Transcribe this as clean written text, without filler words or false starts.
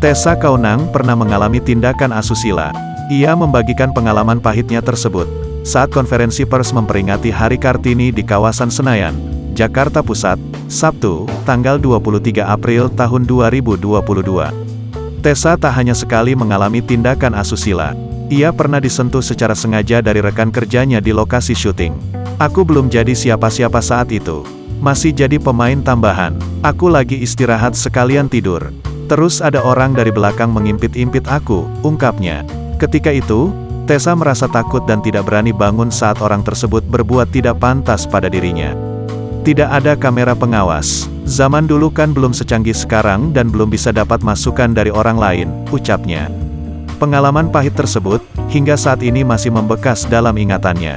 Tessa Kaunang pernah mengalami tindakan asusila. Ia membagikan pengalaman pahitnya tersebut saat konferensi pers memperingati Hari Kartini di kawasan Senayan, Jakarta Pusat, Sabtu, tanggal 23 April tahun 2022. Tessa tak hanya sekali mengalami tindakan asusila. Ia pernah disentuh secara sengaja dari rekan kerjanya di lokasi syuting. "Aku belum jadi siapa-siapa saat itu. Masih jadi pemain tambahan. Aku lagi istirahat sekalian tidur. Terus ada orang dari belakang mengimpit-impit aku," ungkapnya. Ketika itu, Tessa merasa takut dan tidak berani bangun saat orang tersebut berbuat tidak pantas pada dirinya. Tidak ada kamera pengawas. Zaman dulu kan belum secanggih sekarang dan belum bisa dapat masukan dari orang lain, ucapnya. Pengalaman pahit tersebut, hingga saat ini masih membekas dalam ingatannya.